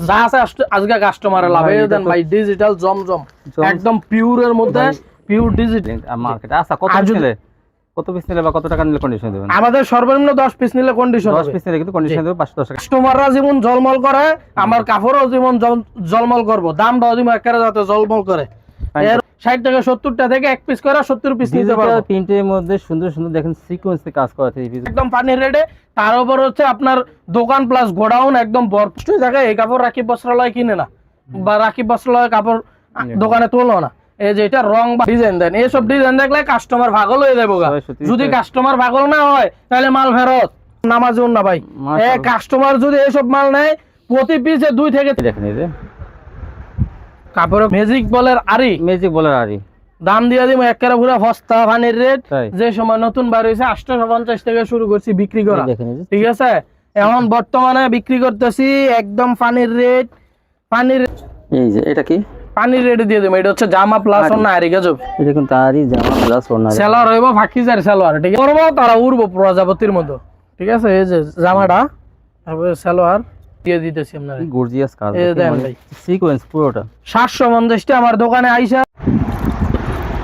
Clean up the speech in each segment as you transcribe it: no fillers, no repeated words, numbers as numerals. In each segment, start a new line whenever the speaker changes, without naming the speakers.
যা আছে আজকে কাস্টমারের লাভ দেন ভাই। ডিজিটাল জমজম একদম পিওরের মধ্যে, পিওর ডিজিটাল
মার্কেটে। আচ্ছা কত পিস নিলে বা কত টাকা নিলে কন্ডিশন দিবেন?
আমাদের সর্বনিম্ন 10 পিস নিলে কন্ডিশন
10 পিস নিলে কিন্তু কন্ডিশন দেব 510 টাকা।
কাস্টমাররা যেমন জলমল করে, আমার কাপড়ও যেমন জলমল করব, দামটাও যেমন একেবারে যাতে জলমল করে। এর 60 টাকা 70 টাকা থেকে এক পিস করে 70 পিস নিতে পারবো।
প্রিন্টের মধ্যে সুন্দর সুন্দর দেখেন সিকোয়েন্সে কাজ করা আছে
একদম পানির রেটে। তার উপর হচ্ছে আপনার দোকান প্লাস গোডাউন একদম বরষ্ট জায়গায় এই কাপড় রাকিব বস্ত্রালয় কিনে না, বা রাকিব বস্ত্রালয় কাপড় দোকানে তোলো না। এই যে এটা রং বা ডিজাইন দেন, এইসব ডিজাইন দেখলে কাস্টমার পাগল হয়ে যাবো। যদি কাস্টমার পাগল না হয় তাহলে মাল ফেরত নামাজুন না ভাই। কাস্টমার যদি এইসব মাল নেয় প্রতি পিসে 2 থেকে
দেখেন এই যে
কাপড় ম্যাজিক বলের আরি দাম দিয়ে দিব একেবারে পুরো সস্তা পানির রেট। যে সময় নতুন বার হয়েছে 850 থেকে শুরু করছি বিক্রি করা, ঠিক আছে? এখন বর্তমানে বিক্রি করতেছি একদম পানির রেট।
এই যে এটা কি
পানির রেট দিয়ে দেবো। এটা হচ্ছে জামা প্লাস ওন্না আরি গজব।
এটা কিন্তু আরি জামা প্লাস ওন্না
সেলোয়ার হইব ফাকিজার সেলোয়ার, ঠিক আছে? করবো তারা উড়বো প্রজাপতির মতো, ঠিক আছে? এই যে জামাটা তারপরে সেলোয়ার দিয়ে দিতেছি আপনারা,
গর্জিয়াস কাজ
দেন ভাই,
সিকোয়েন্স পুরোটা
750 টা আমার দোকানে আইসা।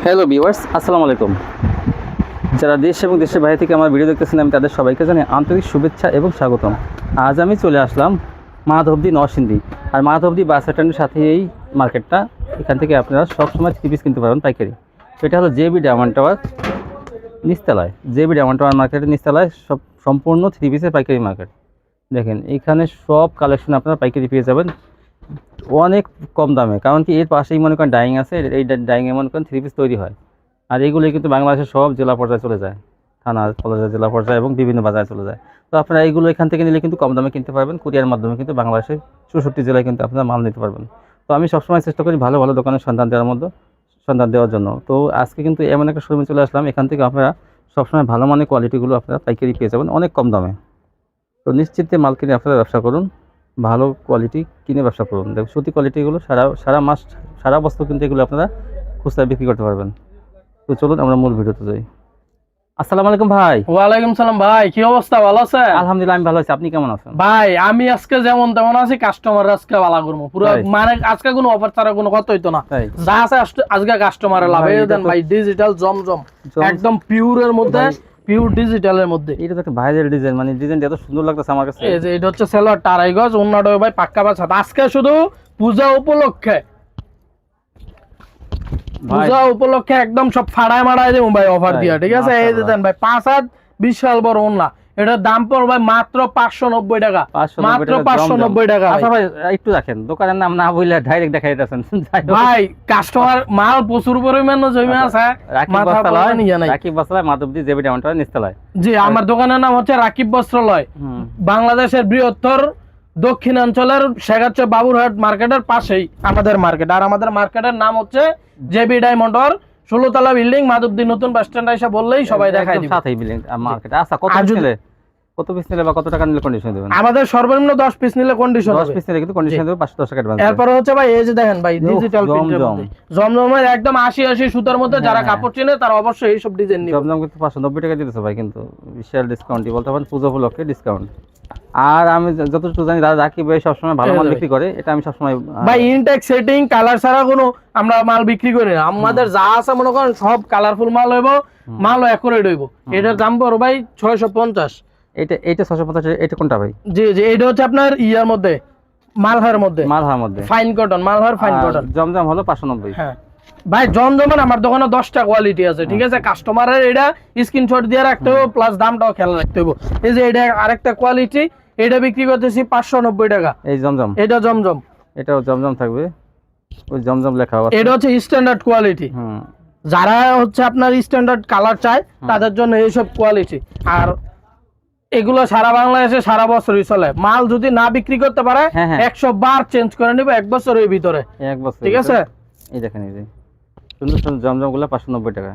হ্যালো ভিউয়ার্স, আসসালামু আলাইকুম। যারা দেশ এবং দেশের বাইরে থেকে আমার ভিডিও দেখতেছেন, আমি তাদের সবাইকে জানাই আন্তরিক শুভেচ্ছা এবং স্বাগতম। আজ আমি চলে আসলাম মাধবদী নরসিংদী। আর মাধবদী বাস স্ট্যান্ডের সাথে এই মার্কেটটা, এখান থেকে আপনারা সবসময় 3 পিস কিনতে পারবেন পাইকারি। এটা হলো জেবি ডায়মন্ড টাওয়ার নিচতলায়, জেবি ডায়মন্ড টাওয়ার মার্কেটের নিচতলায় সম্পূর্ণ 3 পিসের পাইকারি মার্কেট। দেখেন এখানে সব কালেকশন আপনারা পাইকারি পেয়ে যাবেন অনেক কম দামে। কারণ কি এর পাশেই মনে করেন ডাইং আছে, এই ডাইংয়ে মনে করেন 3 পিস তৈরি হয়। আর এইগুলো কিন্তু বাংলাদেশের সব জেলা পর্যায়ে চলে যায়, থানা পর্যায়ে, জেলা পর্যায়ে এবং বিভিন্ন বাজারে চলে যায়। তো আপনারা এইগুলো এখান থেকে নিলে কিন্তু কম দামে কিনতে পারবেন। কুরিয়ার মাধ্যমে কিন্তু বাংলাদেশের 64 জেলায় কিন্তু আপনারা মাল নিতে পারবেন। তো আমি সবসময় চেষ্টা করি ভালো ভালো দোকানের সন্ধান দেওয়ার জন্য। তো আজকে কিন্তু এমন একটা শোরুমে চলে আসলাম, এখান থেকে আপনারা সবসময় ভালো মানের কোয়ালিটিগুলো আপনারা পাইকারি পেয়ে যাবেন অনেক কম দামে। তো নিশ্চিন্তে মাল কিনে আপনারা ব্যবসা করুন, ভালো কোয়ালিটি কিনে ব্যবসা করুন। দেখুন সুতি কোয়ালিটিগুলো সারা মাস সারা বছর কিন্তু এগুলো আপনারা খুচরা বিক্রি করতে পারবেন। তো চলুন আমরা মূল ভিডিওতে যাই। আসসালামু আলাইকুম ভাই।
ওয়ালাইকুম সালাম ভাই, কি অবস্থা? ভালো আছেন?
আলহামদুলিল্লাহ আমি ভালো আছি, আপনি কেমন আছেন?
ভাই আমি আজকে যেমন তেমন আছি, কাস্টমার আজকে ভালো করবো পুরো। মানে আজকে কোনো অফার ছাড়া কোনো কথা হইতো না, যা আছে আজকে কাস্টমারের লাভ দেন ভাই। ডিজিটাল জমজম একদম পিওরের মধ্যে, পিওর ডিজিটালের মধ্যে।
এটা তো একটা ভাইরাল ডিজাইন, মানে ডিজাইনটা এত সুন্দর লাগতেছে আমার কাছে।
এই যে এটা হচ্ছে সেলোয়ার টারাই গজ, অন্যটা ভাই পাক্কা বাছা। আজকে শুধু পূজা উপলক্ষে একদম সব ফাড়ায় মারায় দেবো ভাই অফার দিয়া, ঠিক আছে? এই যে দেন ভাই 5 হাত বিশাল বড় ওন্না, এটার দাম পড়বে ভাই মাত্র 590 টাকা, মাত্র 590 টাকা।
আচ্ছা ভাই একটু রাখেন, দোকানের নাম না বললে ডাইরেক্ট দেখাই দিতেছেন
ভাই। কাস্টমার মাল প্রচুর পরিমাণে জমি আছে,
রাকিব বস্ত্রালয় মাধবদী জেবি ডায়মন্ড টাওয়ার নিচতলায়।
জি, আমার দোকানের নাম হচ্ছে রাকিব বস্ত্রালয়। বাংলাদেশের বৃহত্তর দক্ষিণাঞ্চলের শেখাচ্ছে বাবুরহাট মার্কেটের পাশেই আমাদের মার্কেট। আর আমাদের মার্কেটের নাম হচ্ছে জেবি ডায়মন্ড টাওয়ার, 16 তলা বিল্ডিং, মাধবদী নতুন বাস স্ট্যান্ড এসে বললেই সবাই দেখাই দিবে।
সাথেই বিল্ডিং মার্কেট। আচ্ছা কত পিস নিলে বা কত টাকা নিলে কন্ডিশন দিবেন?
আমাদের সর্বনিম্ন 10 পিস নিলে কন্ডিশন
10 পিস নিলে কিন্তু কন্ডিশন দেব 510 টাকা অ্যাডভান্স।
এরপর হচ্ছে ভাই এই যে দেখেন ভাই ডিজিটাল প্রিন্টের মধ্যে জমজমের একদম 80 সুতার মধ্যে যারা কাপড় চেনে তারা অবশ্যই এই সব ডিজাইন নিবে।
জমজম কিন্তু 590 টাকা দিতেছে ভাই, কিন্তু বিশাল ডিসকাউন্টই বলতে পারেন, পূজা উপলক্ষে ডিসকাউন্ট। আর আমি যতটুকু জানি দাদা রাকিব ভাই সবসময় ভালো মাল বিক্রি করে, এটা আমি সবসময়
ভাই ইনটেক সেটিং কালার ছাড়া কোনো আমরা মাল বিক্রি করি না। আমাদের যা আছে মনে করেন সব কালারফুল মাল হইব, মালও অ্যাকুরেট হইব। এটার দাম পড়বে ভাই 650।
এটা 650। এটা কোনটা ভাই?
জি জি, এটা হচ্ছে আপনার ইয়ার মধ্যে মালহার মধ্যে fine cotton, Malhar fine cotton.
জমজম হলো 590।
হ্যাঁ ভাই, জমজমের আমার দোকানে 10টা কোয়ালিটি আছে, ঠিক আছে? কাস্টমারের এটা স্ক্রিনশট দিয়ে রাখতে হবে, প্লাস দামটাও খেয়াল রাখতে হবে। এই যে এটা আরেকটা কোয়ালিটি, এটা বিক্রি করতেছি 590 টাকা।
এই জমজম,
এটা জমজম,
এটাও জমজম থাকবে, ওই জমজম লেখা আছে।
এটা হচ্ছে স্ট্যান্ডার্ড কোয়ালিটি। যারা হচ্ছে আপনার স্ট্যান্ডার্ড কালার চায় তাদের জন্য এইসব কোয়ালিটি। আর এগুলো সারা বাংলাদেশে সারা বছরই চলে। মাল যদি না বিক্রি করতে পারে 100 বার চেঞ্জ করে নিবে 1 বছরের ভিতরে,
1 বছর,
ঠিক আছে?
এই দেখেন এই যে সুন্দর সুন্দর জমজম গুলো 590 টাকা।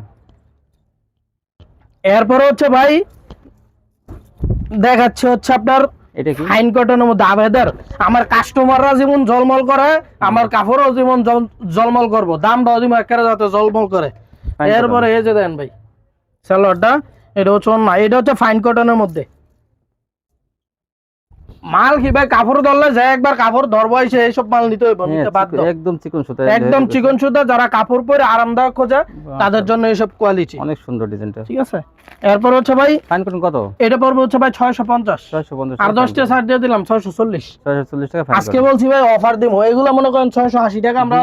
এরপর হচ্ছে ভাই দেখাচ্ছে হচ্ছে আপনার
এটা কি
ফাইন কটনের মধ্যে আবেদর। আমার কাস্টমাররা যেমন জলমল করে, আমার কাপড়ও যেমন জলমল করব, দামটাও যেমন একেবারে যাতে জলমল করে। এরপরে এই যে দেন ভাই সালোয়ারটা, এটা হচ্ছে না, এটা হচ্ছে ফাইন কটনের মধ্যে মাল কি ভাই কাপড় ধরলে যায় একবার কাপড় ধরবো এসে এইসব মাল নিতে হইব, নিতে বাধ্য।
একদম চিকন সুতা,
একদম চিকন সুতা, যারা কাপড় পরে আরামদায়ক খোঁজে তাদের জন্য এইসব কোয়ালিটি।
অনেক সুন্দর ডিজাইনটা।
ঠিক আছে, এরপর হচ্ছে ভাই
ফাইন করুন কত?
এটা পড়বে হচ্ছে ভাই 650,
650
আর 10টা ছাড় দিয়ে দিলাম 640।
640 টাকা ফাইন।
আজকে বলছি ভাই অফার দিব, এগুলো মনে করেন 680 টাকা আমরা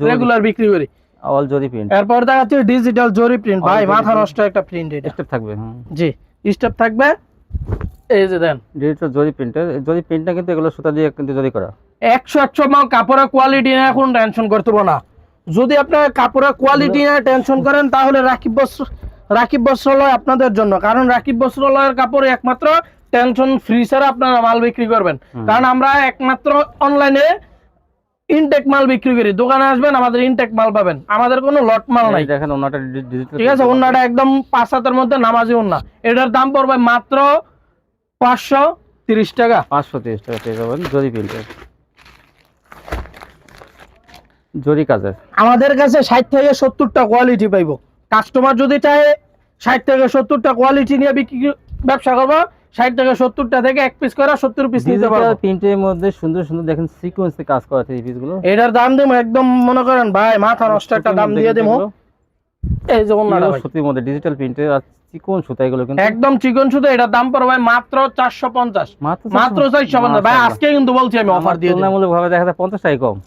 রেগুলার বিক্রি করি।
অল জরি প্রিন্ট।
এরপর দেখাচ্ছি ডিজিটাল জরি প্রিন্ট, ভাই মাথা নষ্ট একটা প্রিন্ট। এটা
স্টেপ থাকবে,
জি স্টেপ থাকবে। এই যে দেন
ডিজিটাল জরি প্রিন্ট, জরি প্রিন্টটা কিন্তু এগুলো সুতা দিয়ে কিন্তু জরি করা।
100 মাল কাপড়ের কোয়ালিটি নিয়ে এখন টেনশন করতে হবে না। যদি আপনার কাপড়ের কোয়ালিটি নিয়ে টেনশন করেন তাহলে রাকিব বস্ত্রালয় আপনাদের জন্য, কারণ রাকিব বস্ত্রালয়ের কাপড় একমাত্র টেনশন ফ্রি ছাড়া আপনারা মাল বিক্রি করবেন। কারণ আমরা একমাত্র অনলাইনে ইনটেক মাল বিক্রি করি, দোকানে আসবেন আমাদের ইনটেক মাল পাবেন, আমাদের কোনো লট মাল নাই।
দেখেন ওন্নাটা ডিজিটাল,
ঠিক আছে, ওন্নাটা একদম 5 হাতের মধ্যে নামাজি ওন্না। এটার দাম পড়বে মাত্র 530 টাকা।
530 টাকা পেয়ে যাবেন জরি প্রিন্টের, জরি কাজের।
আমাদের কাছে 60 থেকে 70টা কোয়ালিটি পাইবো। কাস্টমার যদি চায় 60 থেকে 70টা কোয়ালিটি নিয়ে ব্যবসা করবো, 60 থেকে 70টা থেকে এক পিস করে 70 পিস নিতে পারবো।
ডিজিটাল প্রিন্টের মধ্যে সুন্দর সুন্দর দেখেন সিকোয়েন্সে কাজ করা আছে এই পিসগুলো।
এটার দাম দেব একদম মনে করেন ভাই মাথা নষ্ট একটা দাম দিয়ে দেবো। এই যে ওন্নাটা ভাই
সুতির মধ্যে ডিজিটাল প্রিন্টের আর চিকন সুতা, এগুলো কিন্তু
একদম চিকন সুতা। এটার দাম পড়বে মাত্র 450, মাত্র 450 ভাই। আজকে কিন্তু বলছি আমি অফার দিয়ে দিই।
তুলনামূলকভাবে দেখা যায় 50 টাকা কম,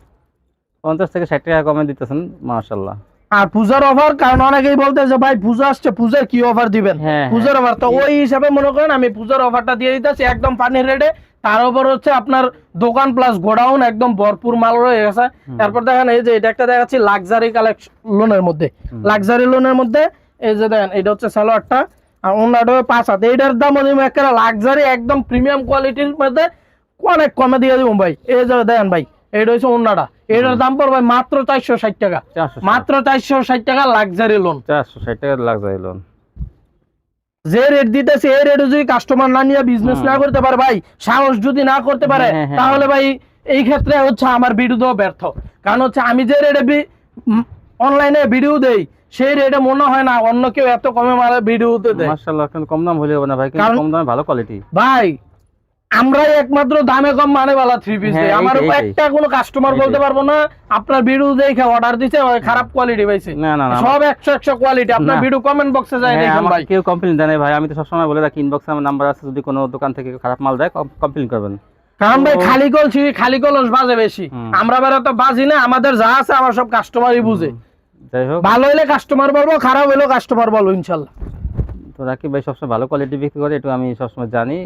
50 থেকে 60 টাকা কমে দিতেছেন, মাশাআল্লাহ।
আর পূজার অফার, কারণ অনেকেই বলতে যে ভাই পূজা আসছে, পূজার কি অফার দিবেন? পূজার অফার তো ওই হিসাবে মনে করেন আমি পূজার অফারটা দিয়ে দিতেছি একদম পানির রেটে। তার উপর হচ্ছে আপনার দোকান প্লাস গোডাউন একদম ভরপুর মাল রয়ে গেছে। তারপর দেখেন এই যে এটা একটা দেখাচ্ছি লাক্সারি কালেকশন লোনের মধ্যে, লাক্সারি লোনের মধ্যে। এই যে দেখেন এটা হচ্ছে সালোয়ারটা, আর অন্যটা 5 হাত। এইটার দাম দিব একটা লাক্সারি একদম প্রিমিয়াম কোয়ালিটির মধ্যে অনেক কমে দিয়ে দিব ভাই। এই যে দেখেন ভাই এটা হচ্ছে অন্যটা, এটার দাম পড়বে মাত্র 460 টাকা, মাত্র 460 টাকা লাক্সারি লোন।
460 টাকা লাক্সারি লোন।
যে রেট দিতেছে এই রেটে যদি কাস্টমার না নিয়ে বিজনেস না করতে পারে ভাই, সাহস যদি না করতে পারে, তাহলে ভাই এই ক্ষেত্রে হচ্ছে আমার ভিডিও ব্যর্থ। কারণ হচ্ছে আমি যে রেটে অনলাইনে ভিডিও দেই সেই রেটে মনে হয় না অন্য কেউ এত কমে মালে ভিডিও দেয়।
মাশাআল্লাহ, কম দাম হলে হবে না ভাই, কিন্তু কম দামে ভালো কোয়ালিটি।
ভাই আমরাই একমাত্র দামে কম মানে वाला 3 পিস দেই। আমার একটা কোনো কাস্টমার বলতে পারবো না আপনার ভিডিও দেখে অর্ডার দিছে খারাপ কোয়ালিটি পাইছে।
না না না,
সব 100 কোয়ালিটি। আপনার ভিডিও কমেন্ট বক্সে যায় দেখেন ভাই,
কেউ কমপ্লেইন দেয় না ভাই। আমি তো সব সময় বলে রাখি ইনবক্সে আমার নাম্বার আছে, যদি কোনো দোকান থেকে খারাপ মাল দেয় কমপ্লেইন করবেন।
কারণ ভাই খালি কলস বাজে বেশি, আমরা বেরা তো বাজি না। আমাদের যা আছে আমার সব কাস্টমারই বুঝে।
যাই হোক,
ভালো হইলে কাস্টমার বলবো, খারাপ হইলেও কাস্টমার বলবো ইনশাআল্লাহ।
তো রাকিব ভাই সবসময় ভালো কোয়ালিটি বিক্রি করে, এটা আমি সবসময় জানি।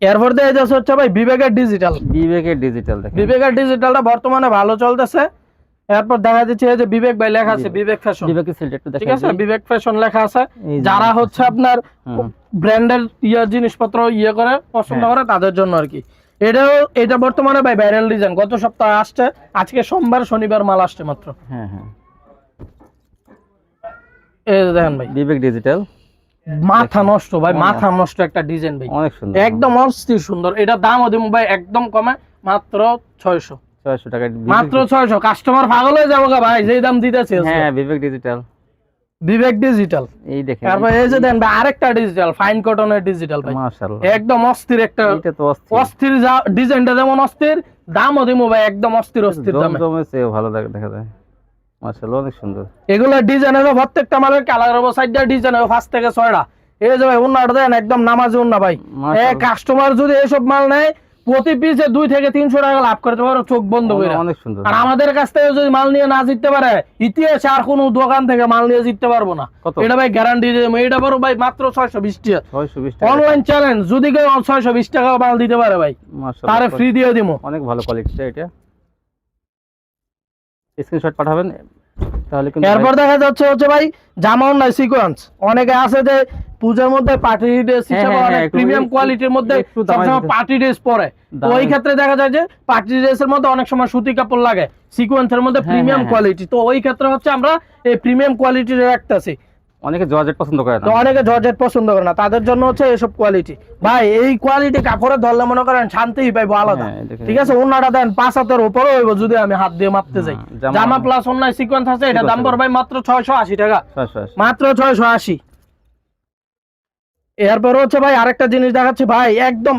এরপর দিয়ে যাচ্ছে হচ্ছে ভাই বিবেকের ডিজিটাল।
দেখেন
বিবেকের ডিজিটালটা বর্তমানে ভালো চলতেছে। এরপর দেখা যাচ্ছে যে বিবেক ভাই লেখা আছে বিবেক ফ্যাশন, ঠিক আছে, বিবেক ফ্যাশন লেখা আছে। যারা হচ্ছে আপনার ব্র্যান্ডের জিনিসপত্র করে পছন্দ করে তাদের জন্য আর কি। এটা বর্তমানে ভাই ভাইরাল ডিজাইন, গত সপ্তাহে আসছে, আজকে সোমবার শনিবার মাল আসছে মাত্র।
হ্যাঁ হ্যাঁ,
এই দেখেন ভাই
বিবেক ডিজিটাল,
মাথা নষ্ট ভাই, মাথা নষ্ট একটা ডিজাইন ভাই,
অনেক সুন্দর,
একদম অস্থির সুন্দর। এটা দাম ওদের ভাই একদম কমে মাত্র 600
টাকা,
মাত্র 600। কাস্টমার পাগল হয়ে যাবো ভাই যেই দাম দিতেছে।
হ্যাঁ, বিবেক ডিজিটাল এই দেখেন।
তারপর এই যে দেন ভাই আরেকটা ডিজিটাল ফাইন কটনের ডিজিটাল ভাই, মাশাআল্লাহ একদম অস্থির একটা। এটা তো অস্থির ডিজাইনটা যেমন অস্থির, দামও দিমু ভাই একদম অস্থির দামে।
জমজমে ভালো দেখা যায়, মাশাআল্লাহ অনেক সুন্দর।
এগুলা ডিজাইনের প্রত্যেকটা মালের কালার হবে, সাইডটা ডিজাইন হবে 5 থেকে 6টা। এই যে ভাই ওন্নাটা দেন একদম নামাজি ওন্না ভাই। কাস্টমার যদি এইসব মাল নেয় প্রতি পিসে 2 থেকে 300 টাকা লাভ করতে পারো চোখ বন্ধ করে।
অনেক সুন্দর।
আর আমাদের কাছ থেকে যদি মাল নিয়ে না জিততে পারে, ইতিহাসে আর কোনো দোকান থেকে মাল নিয়ে জিততে পারবো না, এটা ভাই গ্যারান্টি দিই। এটা বড় ভাই মাত্র 620 টাকা, অনলাইন চ্যালেঞ্জ। যদি কেউ 620 টাকা মাল দিতে পারে ভাই, তারে ফ্রি দিয়ে দিমু।
অনেক ভালো কোয়ালিটিটা, এটা স্ক্রিনশট পাঠাবেন তাহলে কিন্তু।
এরপর দেখা যাচ্ছে হচ্ছে ভাই জামা নাই সিকোয়েন্স। অনেকে আছে যে পূজার মধ্যে পার্টি ড্রেস হিসেবে অনেক প্রিমিয়াম কোয়ালিটির মধ্যে সবসময় পার্টি ড্রেস পরে, তো ওই ক্ষেত্রে দেখা যায় যে পার্টি ড্রেসের মধ্যে অনেক সময় সুতি কাপড় লাগে, সিকোয়েন্সের মধ্যে প্রিমিয়াম কোয়ালিটি। তো ওই ক্ষেত্রে হচ্ছে আমরা এই প্রিমিয়াম কোয়ালিটির রাখতেছি।
অনেকে জর্জেট পছন্দ করে না,
তো অনেকে জর্জেট পছন্দ করে না, তাদের জন্য হচ্ছে এইসব কোয়ালিটি। ভাই এই কোয়ালিটি কাপড়ে ধরলে মনে করেন শান্তিই পাইবো আলাদা। ঠিক আছে, ওন্নাটা দেন 5 হাতের উপরে হইব যদি আমি হাত দিয়ে মাপতে যাই। জামা প্লাস ওন্নায় সিকোয়েন্স আছে, এটা দাম পড়বে মাত্র 680 টাকা, মাত্র 680। এরপর হচ্ছে ভাই আরেকটা জিনিস দেখাচ্ছি ভাই, একদম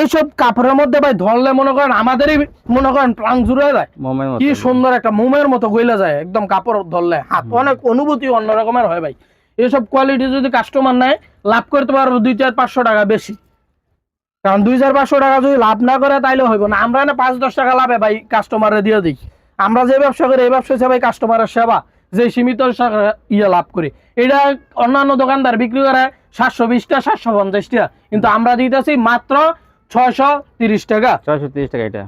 এইসব কাপড়ের মধ্যে ভাই ধরলে মনে করেন আমাদেরই মনে করেন প্রাণ জুড়ে যায়।
মোমের মতো
কি সুন্দর একটা মোমের মতো গইলা যায় একদম কাপড় ধরলে হাত, অনেক অনুভূতি অন্য রকমের হয় ভাই। এইসব কোয়ালিটি যদি কাস্টমার নেয় লাভ করতে পারবো 2-4-500 টাকা বেশি, কারণ 2-4-500 টাকা যদি লাভ না করে তাইলে হইব না। আমরা না 5-10 টাকা লাভে ভাই কাস্টমারে দিয়ে দিই। আমরা যে ব্যবসা করি এই ব্যবসা হচ্ছে ভাই কাস্টমারের সেবা, যে সীমিত লাভ করি। এটা অন্যান্য দোকানদার বিক্রি করে 720 টাকা 750 টাকা, কিন্তু আমরা দিতেছি মাত্র 630 টাকা।
630 টাকা এটা।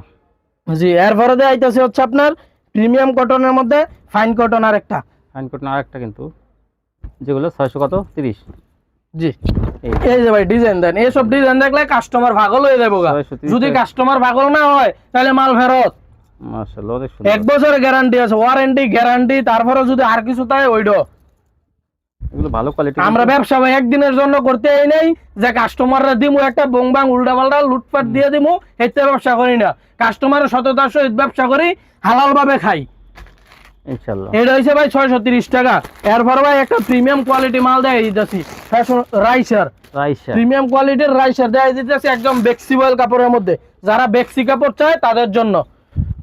জি, এরপরে আইতেছে হচ্ছে আপনার প্রিমিয়াম কটনের মধ্যে ফাইন কটন আর একটা।
ফাইন কটন আর একটা কিন্তু, যেগুলো 600 কত 30।
জি,
এই
এই যে ভাই ডিজাইন দেন, এইসব ডিজাইন দেখলে কাস্টমার পাগল হয়ে যাবো গা।
630
যদি কাস্টমার পাগল না হয় তাহলে মাল ফেরত।
মাশাআল্লাহ অনেক
1
সুন্দর।
বছরের গ্যারান্টি আছে, ওয়ারেন্টি গ্যারান্টি। তারপরে যদি আর কিছু তাই ওইডো।
এগুলো ভালো কোয়ালিটি।
আমরা ব্যবসা ভাই একদিনের জন্য করতে এই নেই যে কাস্টমাররা দিমু একটা বংবাং উল্টা পাল্টা লুটপাট দিয়ে দিমু, এতে ব্যবসা করি না। কাস্টমারের সততার সহিত ব্যবসা করি, হালাল ভাবে খাই।
ইনশাআল্লাহ
এটা হইছে ভাই 630 টাকা। এরপর ভাই একটা প্রিমিয়াম কোয়ালিটি মাল দেয় দিতেছি, রাইসার।
রাইসা
প্রিমিয়াম কোয়ালিটির রাইসার দেয় দিতেছি একদম বেক্সিবল কাপড়ের মধ্যে। যারা বেক্সি কাপড় চায় তাদের জন্য।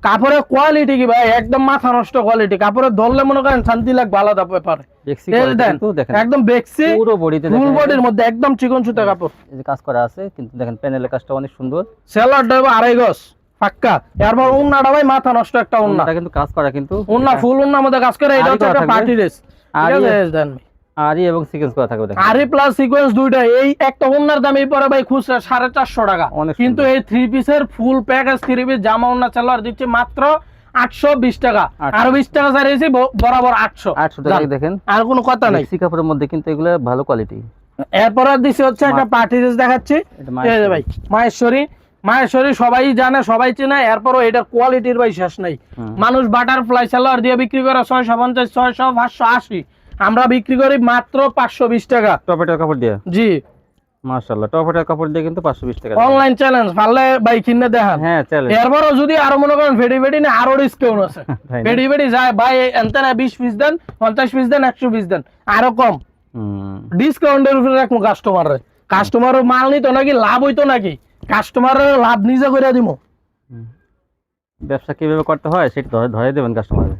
কাপড়ের কোয়ালিটি কি ভাই একদম মাথা নষ্ট কোয়ালিটি। কাপড়ের ধরলে মনে করেন শান্তি লাগবে, আলাদা ব্যাপার।
বেক্সি
এই
কোয়ালিটি
দেন,
কিন্তু দেখেন
একদম বেক্সি
পুরো বডিতে
ফুল
দেখেন
বডির মধ্যে একদম চিকন সুতা কাপড়।
এই যে কাজ করা আছে, কিন্তু দেখেন প্যানেলের কাজটা অনেক সুন্দর।
সেলার দেবো 2.5 গজ পাক্কা। এরপর উন্নাটা ভাই মাথা নষ্ট একটা উন্না।
এটা কিন্তু কাজ করা কিন্তু
উন্না ফুল উন্নার মধ্যে কাজ করে। এটা
আরি
হচ্ছে
করা
একটা
থাকবে।
Party dress.
আরি
দেন
আরি এবং সিকোয়েন্স করা থাকবে দেখেন।
আরি প্লাস সিকোয়েন্স দুইটা। এই একটা ওন্নার দাম এই পরে ভাই খুচরা 450 টাকা।
অনেক
কিন্তু
সুন্দর।
এই 3 পিসের ফুল প্যাকেজ 3 পিস জামা ওন্না চালার দিচ্ছে মাত্র 820 টাকা।
800
আর 20 টাকা ছাড়িয়েছি বরাবর 800
800 টাকা দেখেন।
আর কোনো কথা নাই।
বেক্সি কাপড়ের মধ্যে কিন্তু এগুলো ভালো কোয়ালিটি।
এরপর আর দিছি হচ্ছে একটা পার্টি ড্রেস দেখাচ্ছি।
এটা
এই যে ভাই মাহেশ্বরী সবাই জানে, সবাই চেনে। এরপরও এটার কোয়ালিটির ভাই শেষ নাই। মানুষ বাটারফ্লাই সেলার দিয়ে বিক্রি করে 650, 600, 580। আমরা বিক্রি করি মাত্র 520 টাকা।
টপেটার কাপড় দিয়ে।
জি,
মাশাআল্লাহ টপেটার কাপড় দিয়ে কিন্তু 520 টাকা।
অনলাইন চ্যালেঞ্জ পারলে ভাই কিনে দেখান।
হ্যাঁ চ্যালেঞ্জ।
এরপরও যদি আরো মনে করেন ভেডি না আরো ডিসকাউন্ট আছে।
তাই না?
ভেডি যায় ভাই এনতে না 20 পিস দেন, 50 পিস দেন, 100 পিস দেন, আরো কম ডিসকাউন্টের উপরে রাখবো কাস্টমারের। কাস্টমার মাল নিত নাকি লাভ হইতো নাকি, কাস্টমারের লাভ নিজে করে দিব।
ব্যবসা কিভাবে করতে হয় সেটা ধরে দেবেন কাস্টমারকে।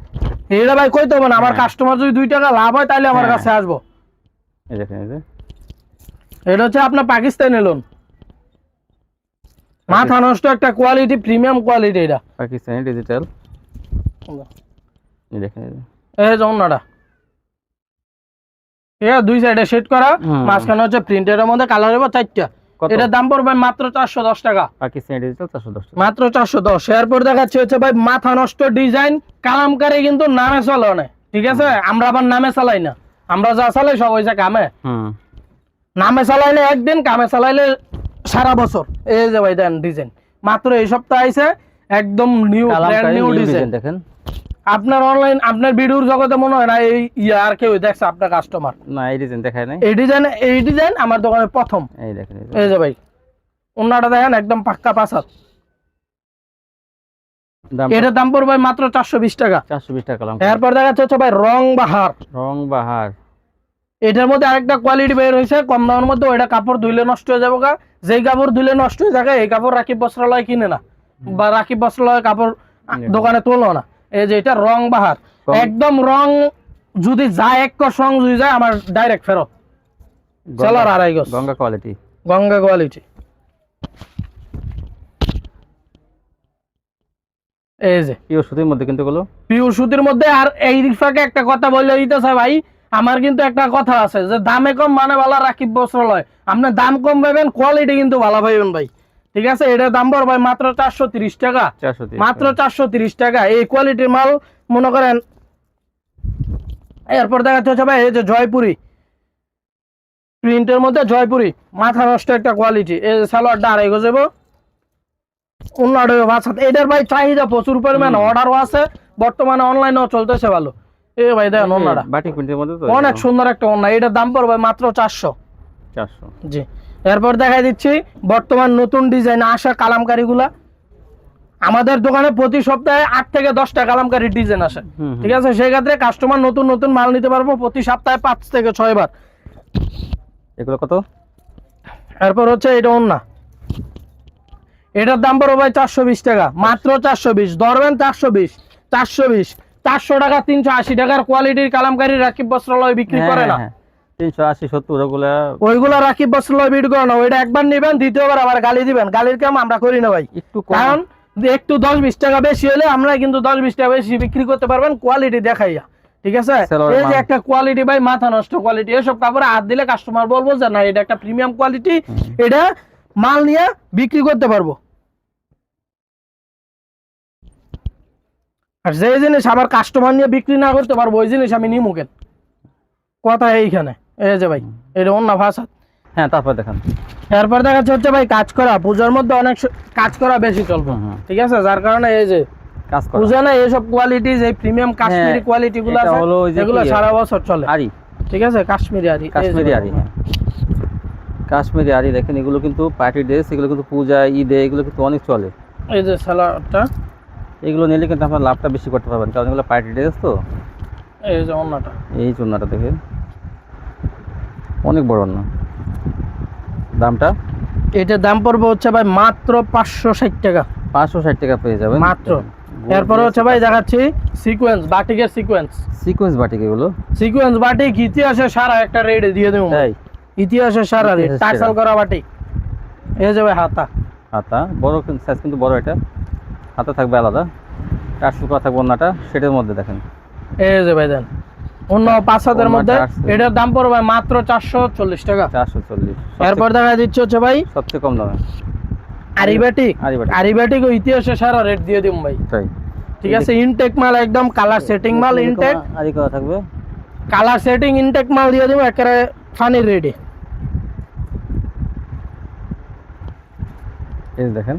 এটা ভাই কইতে হবে না। আমার কাস্টমার যদি 2 টাকা লাভ হয় তাহলে আমার
হ্যাঁ।
কাছে আসবো।
এই দেখেন এই যে
এটা হচ্ছে আপনার পাকিস্তানি লোন, মাথা নষ্ট একটা কোয়ালিটি, প্রিমিয়াম কোয়ালিটি। এটা
পাকিস্তানি ডিজিটাল। এই দেখেন এই যে।
এই যে অন্যটা, ঠিক আছে, 2 সাইডে সেট করা, মাঝখানে হচ্ছে প্রিন্টের মধ্যে কালার হবে 4টা।
কত?
এটার দাম পড়বে মাত্র 410 টাকা।
পাকিস্তানি ডিজিটাল 410 টাকা।
মাত্র 410। এরপর দেখাচ্ছে হচ্ছে ভাই মাথা নষ্ট ডিজাইন কালামকারী, কিন্তু নামে চলে না, ঠিক আছে। আমরা আবার নামে চালাই না, আমরা যা চালাই সব হয়েছে কামে। নামে চালাইলে একদিন, কামে চালাইলে সারা বছর। এই যে ভাই দেন ডিজাইন মাত্র এই সপ্তাহে আইছে, একদম নিউ ব্র্যান্ড নিউ ডিজাইন
দেখেন।
আপনার অনলাইন আপনার ভিডিওর জগতে মনে হয় না এই আর কেউ দেখছে আপনার কাস্টমার।
না এই ডিজাইন দেখায় নাই।
এই ডিজাইন আমার দোকানে প্রথম।
এই দেখেন
এই যে ভাই ওন্নাটা দেখেন একদম পাক্কা 5 হাত।
দাম
এটার দাম পড়বে মাত্র 420 টাকা।
420 টাকা কালাম।
এরপর দেখাচ্ছে হচ্ছে ভাই রং
বাহার।
এটার মধ্যে আরেকটা কোয়ালিটি বের হয়েছে কম দামের মধ্যে। ওইটা কাপড় ধুইলে নষ্ট হয়ে যাবে গা। যেই কাপড় ধুইলে নষ্ট হয়ে যাবে এই কাপড় রাকিব বস্ত্রালয় কিনে না, বা রাকিব বস্ত্রালয় কাপড় দোকানে তোলো না। এই যে এটা রং বাহার, একদম রং যদি যায় 1 কষ রং যদি যায় আমার ডাইরেক্ট ফেরত। সেলার 2.5 গজ,
গঙ্গা কোয়ালিটি।
গঙ্গা কোয়ালিটি। এই যে
পিওর সুতির মধ্যে কিন্তু এগুলো
পিওর সুতির মধ্যে। আর এই রিফাকে একটা কথা বলে দিতেছে ভাই, আমার কিন্তু একটা কথা আছে যে দামে কম মানে ভালো রাকিব বস্ত্রালয়। আপনি দাম কম পাবেন, কোয়ালিটি কিন্তু ভালো পাইবেন ভাই, ঠিক আছে। এটার দাম পড়বে ভাই মাত্র 430 টাকা।
430
মাত্র 430 টাকা এই কোয়ালিটির মাল মনে করেন। এরপর দেখাচ্ছে হচ্ছে ভাই এই যে জয়পুরি প্রিন্টের মধ্যে, জয়পুরি মাথা নষ্ট একটা কোয়ালিটি। এই যে সালোয়ারটা 2.5 গজ যাবো, অন্যটা 5 হাত। এটার ভাই চাহিদা প্রচুর পরিমাণ, অর্ডারও আছে বর্তমানে, অনলাইনেও চলতেছে ভালো। এই ভাই দেখেন অন্যটা
বাটিক প্রিন্টের মধ্যে তো
অনেক সুন্দর একটা ওন্না। এটার দাম পড়বে মাত্র 400। জি, এরপর দেখাই দিচ্ছি বর্তমান নতুন ডিজাইন আসা কালামকারীগুলা। আমাদের দোকানে প্রতি সপ্তাহে 8 থেকে 10টা কালামকারী ডিজাইন আসে, ঠিক আছে। সেই ক্ষেত্রে কাস্টমার নতুন নতুন মাল নিতে পারবো প্রতি সপ্তাহে 5 থেকে 6 বার।
এগুলো কত?
এরপর হচ্ছে এটা ওন্না, এটার দাম পড়বে ভাই 420 টাকা, মাত্র 420। ধরবেন 420, 420, 400 টাকা, 380 টাকার কোয়ালিটির কালামকারী রাকিব বস্ত্রালয় বিক্রি করে না।
380 70
ওইগুলা রাকিব বস্ত্রালয় বিক্রি করে না। ওইটা একবার নেবেন, দ্বিতীয়বার আবার গালি দিবেন। গালির কাম আমরা করি না ভাই,
একটু
কারণ একটু 10-20 টাকা বেশি হলে আমরা কিন্তু 10-20 টাকা বেশি বিক্রি করতে পারবেন কোয়ালিটি দেখাইয়া, ঠিক আছে? এই যে একটা কোয়ালিটি ভাই, মাথা নষ্ট কোয়ালিটি। এসব কাপড়ে হাত দিলে কাস্টমার বলবো যে না এটা একটা প্রিমিয়াম কোয়ালিটি, এটা মাল নিয়ে বিক্রি করতে পারবো। আর যে জিনিস আমার কাস্টমার নিয়ে বিক্রি না করতে পারবো ওই জিনিস আমি নিমু কেন? কথা এইখানে। এই যে ভাই এটা অন্য ভাষা।
হ্যাঁ, তারপর দেখান।
এরপর দেখাচ্ছে হচ্ছে ভাই কাজ করা। পূজার মধ্যে অনেক কাজ করা বেশি চলবে, ঠিক আছে? যার কারণে এই যে
কাজ করা
পূজা না, এইসব কোয়ালিটি যে প্রিমিয়াম কাশ্মীরি কোয়ালিটি গুলো আছে এগুলো সারা বছর চলে।
আরি,
ঠিক আছে? কাশ্মীরি আরি,
কাশ্মীরি আরি। হ্যাঁ, কাশ্মীরি আরি দেখেন, এগুলো কিন্তু পার্টি ড্রেস, এগুলো কিন্তু পূজা ঈদে এগুলো কিন্তু অনেক চলে।
এই যে সালোয়ারটা,
এগুলো নিলে কিন্তু আপনার লাভটা বেশি করতে পারবেন, কারণ এগুলো পার্টি ড্রেস তো।
এই যে ওন্নাটা,
এই চুন্নাটা দেখে অনেক বড় না। দামটা
এটার দাম পড়বে হচ্ছে ভাই মাত্র 560 টাকা।
560 টাকা পেয়ে যাবেন
মাত্র। এরপরে হচ্ছে ভাই দেখাচ্ছি সিকোয়েন্স, বাটিকের সিকোয়েন্স।
সিকোয়েন্স বাটিক, এগুলো
সিকোয়েন্স বাটিক ইতিহাসে সারা একটা রেট দিয়ে দেবো।
তাই
ইতিহাসে সারা রেট, টার্সেল করা বাটিক। এই যে ভাই হাতা,
হাতা বড় সাইজ কিন্তু বড়, এটা হাতা থাকবে আলাদা, টার্সেল করা থাকবে ওন্নাটা সেটার মধ্যে দেখেন।
এই যে ভাই দেন অন্য 5 মধ্যে এটার দাম পড়বে মাত্র 440 টাকা।
440।
এরপর দেখা দিচ্ছে হচ্ছে ভাই
সবচেয়ে কম দামে
আরিবাটিক। আরিবাটিক ও ইতিহাসে সারা রেট দিয়ে দিম ভাই।
তাই,
ঠিক আছে? ইনটেক মাল, একদম কালার সেটিং মাল, ইনটেক
আরি করা থাকবে,
কালার সেটিং ইনটেক মাল দিয়ে দিব একেবারে ফানি রেডি।
এই দেখেন,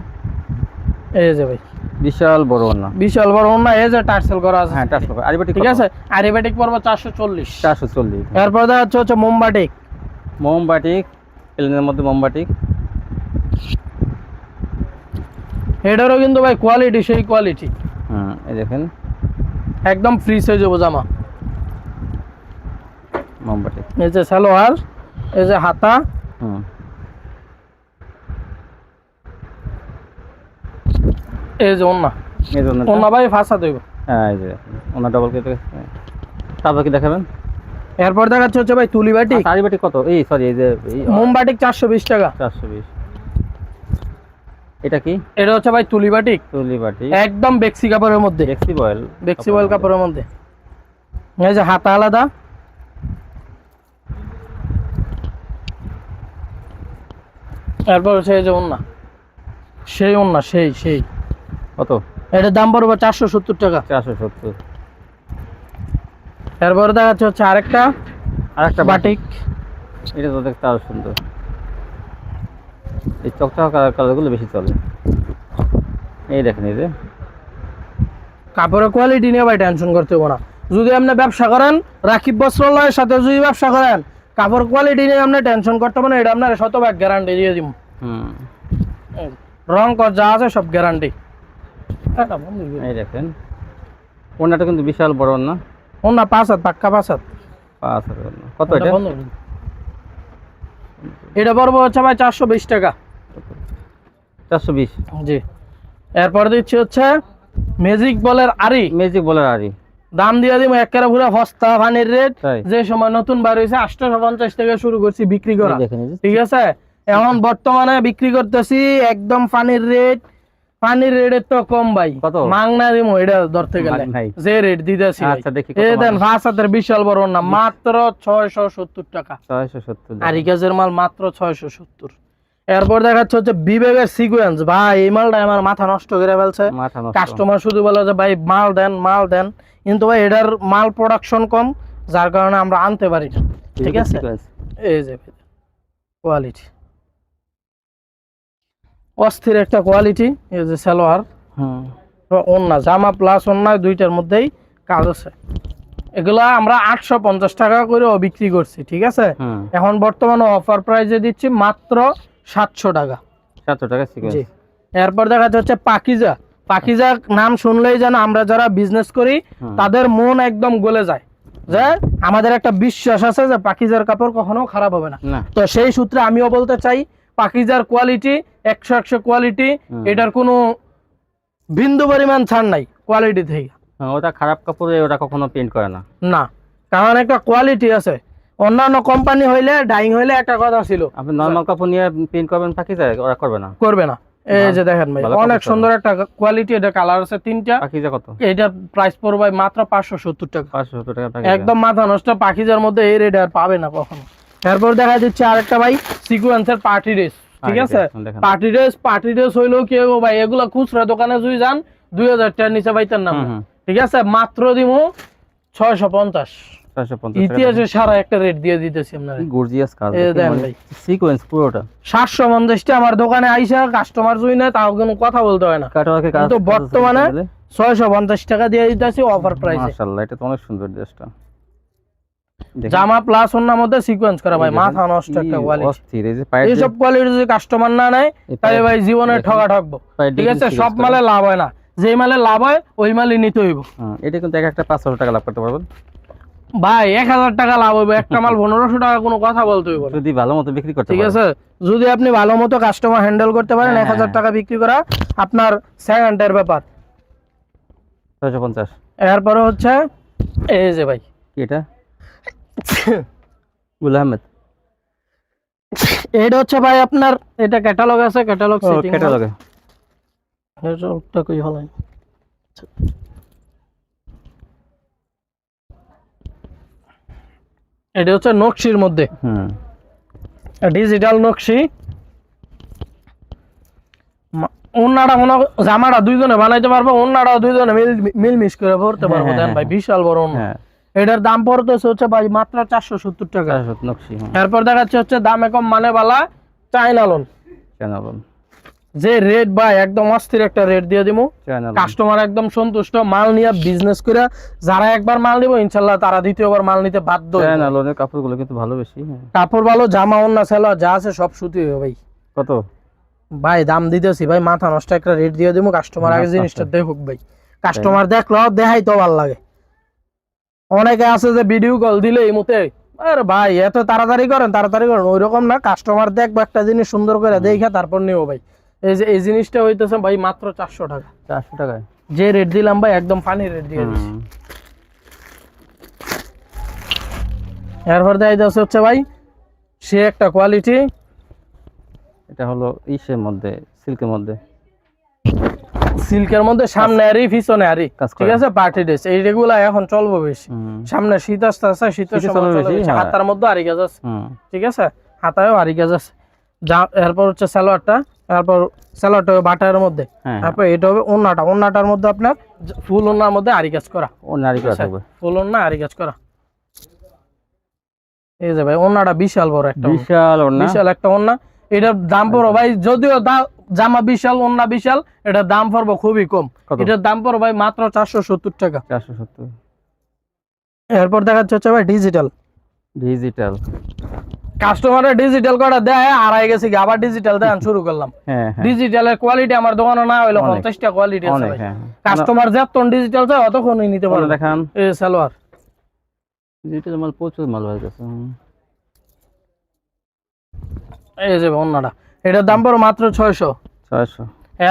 এই যে ভাই
বিশাল বড় ওন্না,
বিশাল বড় ওন্না। এই যে টার্সেল করা আছে।
হ্যাঁ টার্সেল করা আরিবাটিক,
ঠিক আছে? আরিবাটিক পড়বে 440।
440।
এরপর দেখা হচ্ছে মোমবাটিক।
মোমবাটিক, প্লেনের মধ্যে মোমবাটিক।
এটারও কিন্তু ভাই কোয়ালিটি সেই কোয়ালিটি।
এই দেখেন
একদম ফ্রি সাইজ হবে জামা।
মোমবাটিক।
এই যে সালোয়ার, এই যে হাতা, এই যে ওন্না।
এই জন্য
ওন্না ভাই ফাঁসা দেব।
হ্যাঁ, এই যে ওন্না ডাবল কেটে। তারপর কি দেখাবেন?
এরপর দেখাচ্ছে হচ্ছে ভাই তুলি বাটিক।
আরিবাটিক কত? এই সরি, এই যে
মোমবাটিক 420 টাকা।
420। এটা কি?
এটা হচ্ছে ভাই তুলি বাটিক,
তুলি বাটিক,
একদম বেক্সি কাপড়ের মধ্যে।
বেক্সি বয়েল,
বেক্সি বয়েল কাপড়ের মধ্যে। এই যে হাতা আলাদা। এরপর হচ্ছে এই যে ওন্না, সেই ওন্না, সেই
কত?
এটার দাম পড়বে 470 টাকা।
470।
এরপর দেখাচ্ছে হচ্ছে আরেকটা বাটিক।
এটা তো দেখতে আরো সুন্দর। এই চকচকা কালারগুলো বেশি চলে। এই দেখেন, এই যে
কাপড়ের কোয়ালিটি নিয়ে ভাই টেনশন করতে হবে না। যদি আপনি ব্যবসা করেন রাকিব বস্ত্রালয়ের সাথে, যদি ব্যবসা করেন কাপড় কোয়ালিটি নিয়ে আপনি টেনশন করতে হবে না। এটা আপনার 100% গ্যারান্টি দিয়ে দিব। রং কর যা আছে সব গ্যারান্টি।
এই দেখেন ওন্নাটা কিন্তু বিশাল বড় ওন্না।
ওন্না 5 হাত, পাক্কা 5 হাত।
5 হাত ওন্না। কত এটা?
এটা পড়বে হচ্ছে ভাই 420 টাকা।
420।
জি। এরপর দিচ্ছি হচ্ছে ম্যাজিক বলের আরি।
ম্যাজিক বলের আরি,
দাম দিয়ে দিব একেবারে পুরো সস্তা ফানির রেট।
তাই,
যে সময় নতুন বার হয়েছে 850 থেকে শুরু করছি বিক্রি করা।
দেখেন,
ঠিক আছে? এখন বর্তমানে বিক্রি করতেছি একদম ফানির রেট। পানির রেট তো কম ভাই,
কত
মাংনা দিমু এটা ধরতে গেলে যে রেট দিতেছি।
আচ্ছা দেখি কত।
এই দেন ফাসাতের বিশাল বড় না, মাত্র 670 টাকা।
670
আর ইকাজের মাল মাত্র 670। এরপর দেখাচ্ছে হচ্ছে বিবেকের সিকোয়েন্স। ভাই এই মালটা আমার মাথা নষ্ট করে ফেলছে। কাস্টমার শুধু বলে যে ভাই মাল দেন, মাল দেন, কিন্তু ভাই এটার মাল প্রোডাকশন কম, যার কারণে আমরা আনতে পারি না। ঠিক আছে? এই যে কোয়ালিটি অস্থির একটা কোয়ালিটি। এই যে সালোয়ার, ওন্না, জামা প্লাস ওন্না দুইটার মধ্যেই কাজ আছে। এগুলা আমরা 850 টাকা করে বিক্রি করছি। ঠিক আছে? এখন বর্তমানে অফার প্রাইসে দিচ্ছি মাত্র 700 টাকা।
700 টাকা সিকোয়েন্স।
এরপর দেখা যাচ্ছে পাকিজা। পাকিজা নাম শুনলেই যেন আমরা যারা বিজনেস করি তাদের মন একদম গলে যায়, যে আমাদের একটা বিশ্বাস আছে যে পাকিজার কাপড় কখনো খারাপ হবে না। তো সেই সূত্রে আমিও বলতে চাই পাকিজার কোয়ালিটি 100 কোয়ালিটি, এটার কোনো বিন্দু পরিমাণ ছাড় নাই কোয়ালিটি থেকে।
ওটা খারাপ কাপড়ে ওটা কখনো পেন্ট করে না।
না, কারণ একটা কোয়ালিটি আছে। অন্যান্য কোম্পানি হইলে ডাইং হইলে একটা কথা ছিল,
আপনি নরমাল কাপড় নিয়ে পেন্ট করবেন পাকিজা, ওরা করবে না,
করবে না। এই যে দেখেন ভাই, অনেক সুন্দর একটা কোয়ালিটি। এটা কালার আছে 3টা।
পাকিজা কত?
এটার প্রাইস পড়বে ভাই মাত্র 570 টাকা।
570 টাকা।
একদম মাথা নষ্ট, পাকিজার মধ্যে এই রেট আর পাবে না কখনো। এরপর দেখা দিচ্ছে আরেকটা ভাই সিকোয়েন্সের পার্টি ড্রেস, ঠিক আছে? পার্টি ড্রেস হইলেও কি হবে ভাই, এগুলো খুচরা দোকানে যদি যান 2000 টাকার নিচে পাইতেন না, ঠিক আছে? মাত্র দিমু 650। ইতিহাসে সারা একটা রেট দিয়ে দিতেছি আপনারা।
গর্জিয়াস কাজ,
দেন ভাই
সিকোয়েন্স পুরোটা
750 টা। আমার দোকানে আইসা কাস্টমার জুই না, তাও কোনো কথা বলতে হয় না।
কাটওয়ার্কে কাজ
তো বর্তমানে 650 টাকা দিয়ে দিতেছি অফার প্রাইসে।
মাশাআল্লাহ, এটা তো অনেক সুন্দর ড্রেসটা।
জামা প্লাস ওন্নার মধ্যে সিকোয়েন্স করা ভাই, মাথা নষ্ট একটা কোয়ালিটি।
অস্থির। এই যে পায়ের
এইসব কোয়ালিটি যদি কাস্টমার না নেয় তাহলে ভাই জীবনে ঠকা ঠকবো, ঠিক আছে? সব মালে লাভ হয় না, যে মালে লাভ হয় ওই মালই নিতে হইব।
এটা কিন্তু একটা 500 টাকা লাভ করতে পারবেন
ভাই। 1000 টাকা লাভ হইব, একটা মাল 1500 টাকা কোনো কথা বলতে হইব
যদি ভালো মতো বিক্রি করতে
ঠিক
পারেন,
আছে? যদি আপনি ভালো মতো কাস্টমার হ্যান্ডেল করতে পারেন, 1000 টাকা বিক্রি করা আপনার সেকেন্ডের ব্যাপার।
650।
এরপরে হচ্ছে এই যে ভাই,
কি এটা? গুল আহমেদ।
এটা হচ্ছে ভাই আপনার, এটা ক্যাটালগ আছে, ক্যাটালগ সেটিং।
ক্যাটালগে
এটা কই হলো? এটা হচ্ছে নকশির মধ্যে, ডিজিটাল নকশি। ওন্নাটা মনে জামাটা দুইজনে বানাইতে পারবো, ওন্নাটাও দুইজনে মিল মিস করে পড়তে পারবো। দেন ভাই, বিশাল বড় ওন্না। এটার দাম পড়তেছে হচ্ছে ভাই মাত্র 470 টাকা।
নকশি।
এরপর দেখাচ্ছে হচ্ছে দামে কম মানে বালা চায়না লোন। যে রেট ভাই একদম অস্থির একটা রেট দিয়ে দিমু, কাস্টমার একদম সন্তুষ্ট। মাল নিয়ে বিজনেস করে যারা একবার মাল নিব ইনশাআল্লাহ তারা দ্বিতীয়বার মাল নিতে বাধ্য।
চায়না লোনের কাপড়গুলো কিন্তু ভালো বেশি।
কাপড় ভালো, জামা ওন্না সেলোয়ার যা আছে সব সুতি হবে ভাই।
কত
ভাই দাম দিতেছি ভাই, মাথা নষ্ট একটা রেট দিয়ে দিমু। কাস্টমার আগে জিনিসটা দেখুক ভাই, কাস্টমার দেখলো দেখাই তো ভালো লাগে। অনেকে আছে যে ভিডিও কল দিলে এই মতে, আরে ভাই এত তাড়াতাড়ি করেন ওই রকম না। কাস্টমার দেখবো একটা জিনিস সুন্দর করে দেখে তারপর নিও ভাই। এই যে এই জিনিসটা হইতেছে ভাই মাত্র 400 টাকা।
400 টাকায়
যে রেট দিলাম ভাই একদম ফানি রেট দিয়ে দিচ্ছি। এরপর দেখাই যাচ্ছে হচ্ছে ভাই সে একটা কোয়ালিটি।
এটা হলো ইসের মধ্যে, সিল্কের মধ্যে,
সিল্কের মধ্যে সামনে আরি পিছনে আরি, ঠিক আছে? পার্টি ড্রেস এইগুলা এখন চলবো বেশি। সামনে শীত আসতে আছে, শীতের সময় হাতার মধ্যে আরি গাছ আছে, ঠিক আছে? হাতায়ও আরি গাছ আছে। এরপর হচ্ছে সালোয়ারটা, তারপর সালোয়ারটা বাটার মধ্যে, তারপর এটা হবে ওন্নাটা। ওন্নাটার মধ্যে আপনার ফুল ওন্নার মধ্যে আরি কাজ করা, ফুল ওন্না আরি কাজ করা। এই যে ভাই ওন্নাটা বিশাল বড় একটা, বিশাল একটা ওন্না। এটার দাম পড়ো ভাই, যদিও জামা বিশাল ওন্না বিশাল, এটার দাম পড়বো খুবই কম। এটার দাম পড়ো ভাই মাত্র 470 টাকা।
470।
এরপর দেখাচ্ছে হচ্ছে ভাই ডিজিটাল। কাস্টমারের ডিজিটাল করা দেয় হারাই গেছে কি, আবার ডিজিটাল দেন শুরু করলাম। ডিজিটালের কোয়ালিটি আমার দোকানে না হইলো 50টা কোয়ালিটি আছে ভাই। কাস্টমার যতক্ষণ ডিজিটাল চায় ততক্ষণই নিতে পারবে।
দেখান
এই সালোয়ার
ডিজিটাল মাল, প্রচুর মাল হয়ে গেছে।
এই যে ওন্নাটা, এটার দাম পড়ো মাত্র 600।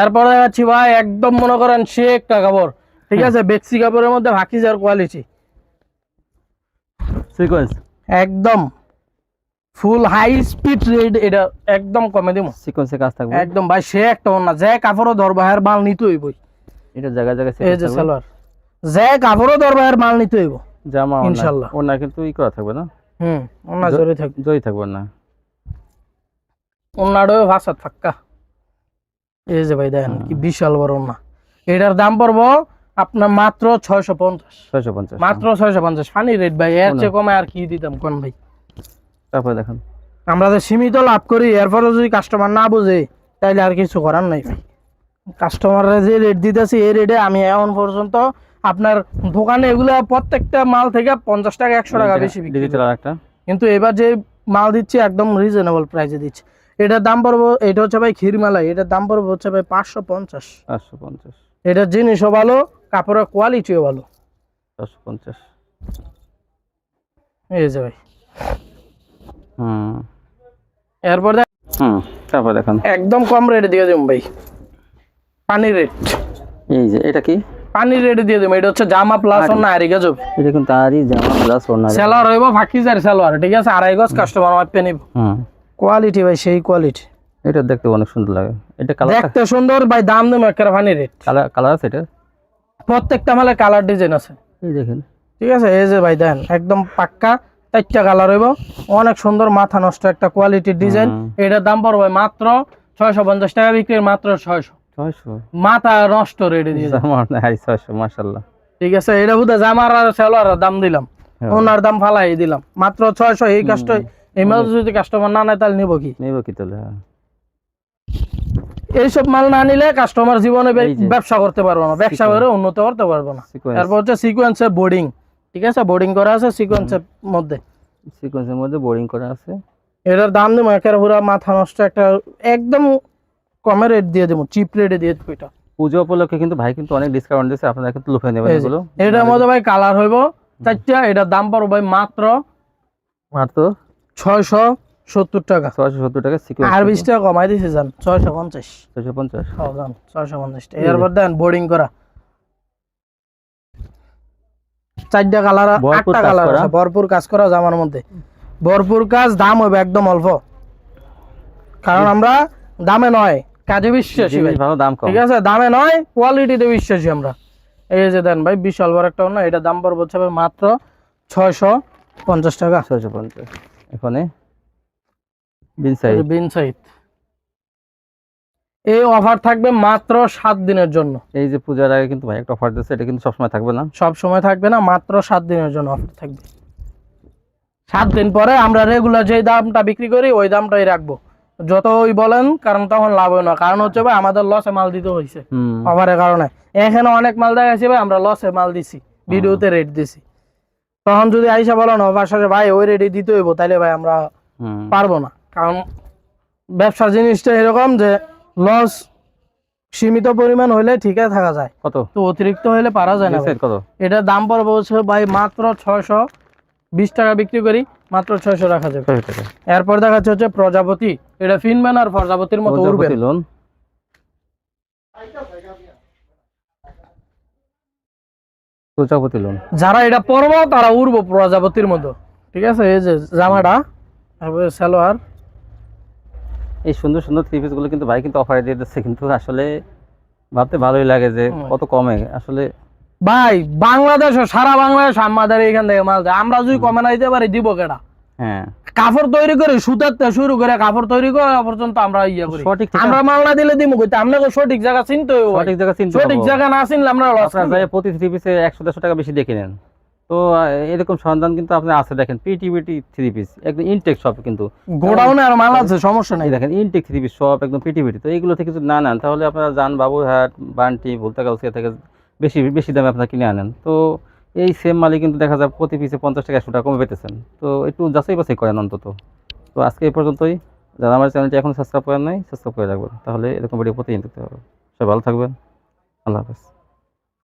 এরপরে দেখাচ্ছি ভাই একদম মনে করেন সে একটা কাপড়, ঠিক আছে? বেক্সি কাপড়ের মধ্যে ভাকিজার কোয়ালিটি,
সিকোয়েন্স
একদম ফুল হাই স্পিড রেড। এটা একদম কমে দিমু,
সিকোয়েন্সে কাজ থাকবে
একদম ভাই। সে একটা ওন্না, যে কাপড়ও ধরবা এর মাল নিতে হইব।
এটা জায়গা জায়গা
এই যে সালোয়ার, যে কাপড়ও ধরবা এর মাল নিতে হইব
জামা
ইনশাআল্লাহ।
ওন্না কিন্তু ই করা থাকবে না,
ওন্না জড়ি
থাকবে না,
ওন্নাটাও ভাষা থাক্কা। এই যে ভাই দেখেন কি বিশাল বড় ওন্না। এটার দাম পড়বো আপনার মাত্র 650। মাত্র 650 ফানি রেট ভাই। এর চেয়ে কমে আর কি দিতাম কোন ভাই?
তারপরে দেখেন
আমরা যে সীমিত লাভ করি, এরপরে যদি কাস্টমার না বুঝে তাইলে আর কিছু করার নাই ভাই। কাস্টমাররা যে রেট দিতেছি এই রেটে আমি এখন পর্যন্ত আপনার দোকানে এগুলা প্রত্যেকটা মাল থেকে 50 টাকা 100 টাকা বেশি বিক্রি করি। কিন্তু এবার যে মাল দিচ্ছি একদম রিজনেবল প্রাইসে দিচ্ছি। এটার দাম পড়বো, এটা হচ্ছে ভাই ক্ষীরমালাই, এটার দাম পড়বো হচ্ছে ভাই 550। এটার জিনিসও ভালো, কাপড়ের কোয়ালিটিও ভালো।
550
এই যে ভাই। এরপর
তারপর দেখেন
একদম কম রেটে দিয়ে দেবো ভাই, পানি রেট।
এই যে এটা কি
পানি রেটে দিয়ে দেবো। এটা হচ্ছে জামা প্লাস না আড়াই গজ,
এটা কিন্তু তারই জামা প্লাস ওড়না।
সেলোয়ার হইব ফাকিজার সেলোয়ার, ঠিক আছে, আড়াই গজ, কাস্টমার মাপে নিব। কোয়ালিটি ভাই সেই কোয়ালিটি।
এটা দেখতে অনেক সুন্দর লাগে। এটা কালার
দেখতে সুন্দর ভাই, দাম দেবো একেবারে পানি রেট।
কালার আছে এটা,
প্রত্যেকটা মালে কালার ডিজাইন আছে,
এই দেখেন।
ঠিক আছে। এই যে ভাই দেন একদম পাক্কা 4টা কালার হইব, অনেক সুন্দর মাথা নষ্ট একটা কোয়ালিটির ডিজাইন। এটার দাম পড়বে মাত্র 650 টাকা বিক্রি, মাত্র 600। মাথা নষ্ট রেডি দিয়ে
জামা 600 মাশাআল্লাহ,
ঠিক আছে। এটা বুঝা জামার আর সেলোয়ার দাম দিলাম, ওনার দাম ফালাই দিলাম মাত্র 600। এই কাস্ট এই মাল যদি কাস্টমার না নেয় তাহলে নিব কি
তাহলে?
এইসব মাল না নিলে কাস্টমার জীবনে ব্যবসা করতে পারবো না, ব্যবসা করে উন্নত করতে পারবো না। তারপর হচ্ছে সিকোয়েন্সের বোর্ডিং, ঠিক আছে, বোর্ডিং করা আছে সিকোয়েন্সের মধ্যে,
বোর্ডিং করা আছে।
এটার দাম দেবো একেবারে পুরো মাথা নষ্ট একটা, একদম কমে রেট দিয়ে দেবো, চিপ রেটে দিয়ে দেবো। এটা
পূজা উপলক্ষে কিন্তু ভাই কিন্তু অনেক ডিসকাউন্ট দিয়েছে, আপনারা কিন্তু লুফে নেবেন এগুলো।
এটার মধ্যে ভাই কালার হইব 4টা, এটার দাম পড়বে ভাই মাত্র 670 টাকা।
670 টাকা সিকোয়েন্স,
আর 20 টাকা কমাই দিয়েছে জান, 650।
650
650 টাকা। এরপর দেন বোর্ডিং করা 4টা কালার, 8টা কালার আছে, ভরপুর কাজ করা জামার মধ্যে, ভরপুর কাজ। দাম হবে একদম অল্প, কারণ আমরা দামে নয় কাজে বিশ্বাসী ভাই,
ভালো দাম কম,
ঠিক আছে, দামে নয় কোয়ালিটিতে বিশ্বাসী আমরা। এই যে দেন ভাই বিশাল বড় একটা না, এটা দাম পড়বে হচ্ছে মাত্র 650 টাকা।
650। এখানে বিন সাইড
এই অফার থাকবে মাত্র 7 দিনের জন্য।
এই যে পূজার আগে কিন্তু ভাই একটা অফার দিচ্ছে, এটা কিন্তু সবসময় থাকবে না,
সব সময় থাকবে না, মাত্র 7 দিনের জন্য অফার থাকবে। 7 দিন পরে আমরা রেগুলার যে দামটা বিক্রি করি ওই দামটাই রাখবো, যতই বলেন, কারণ তখন লাভ হয় না। কারণ হচ্ছে ভাই আমাদের লসে মাল দিতে হয়েছে অফারের কারণে। এখানে অনেক মাল দেখাচ্ছি ভাই, আমরা লসে মাল দিছি, ভিডিওতে রেট দিছি। তখন যদি আইসা বলেন অফার শেষে ভাই ওই রেটে দিতে হইব, তাইলে ভাই আমরা পারবো না। কারণ ব্যবসা জিনিসটা এরকম যে লস সীমিত পরিমাণ হইলে ঠিক আছে থাকা যায়, কত তো অতিরিক্ত হইলে পারা যায় না। এটার দাম পড়বে হচ্ছে ভাই মাত্র 620 টাকা বিক্রি করি, মাত্র 600 রাখা যাবে। এরপর দেখাচ্ছে হচ্ছে প্রজাপতি, এটা ফিনম্যান আর প্রজাপতির মতো উড়বে।
প্রজাপতি লোন
যারা এটা পরবো তারা উড়বো প্রজাপতির মতো, ঠিক আছে। এই যে জামাটা, তারপরে সালোয়ার,
এই সুন্দর সুন্দর থ্রি পিস গুলো কিন্তু ভাই কিন্তু অফারে দিয়ে দিচ্ছে, কিন্তু আসলে ভাবতে ভালোই লাগে যে কত কমে আসলে
ভাই। বাংলাদেশ সারা বাংলাদেশ আমাদের এখান থেকে মাল দেয়, আমরা যদি কমে না দিতে পারি দিব কেডা?
হ্যাঁ,
কাপড় তৈরি করে সুতাতে শুরু করে কাপড় তৈরি করা পর্যন্ত আমরা ইয়া করি, আমরা মাল না দিলে দিব কইতে। আপনাকে সঠিক জায়গা চিনতে হবে, সঠিক জায়গা না চিনলে আমরা লস খাই।
প্রতি থ্রি পিসে 100-150 টাকা বেশি দেখে নেন। তো এরকম সন্ধান কিন্তু আপনার আছে, দেখেন পিটিবিটি থ্রি পিস একদম ইনটেক সব, কিন্তু
গোডাউনে আর মাল আছে, সমস্যা নাই।
দেখেন ইনটেক থ্রি পিস সব একদম পিটিবিটি। তো এইগুলো থেকে যদি না নেন তাহলে আপনারা যান বাবুরহাট, বান্টি, ভুলতাগাউসিয়া থেকে বেশি বেশি দামে আপনারা কিনে আনেন। তো এই সেম মালই কিন্তু দেখা যায় প্রতি পিসে 50-100 টাকা কমে পেতেছেন। তো একটু যাচাই বাছাই করেন অন্তত। তো আজকে এই পর্যন্তই। যারা আমার চ্যানেলটি এখন সাবস্ক্রাইব করেন নাই, সাবস্ক্রাইব করে রাখবেন, তাহলে এরকম ভিডিও প্রতিদিন দেখতে হবে। সবাই ভালো থাকবেন, আল্লাহ হাফেজ।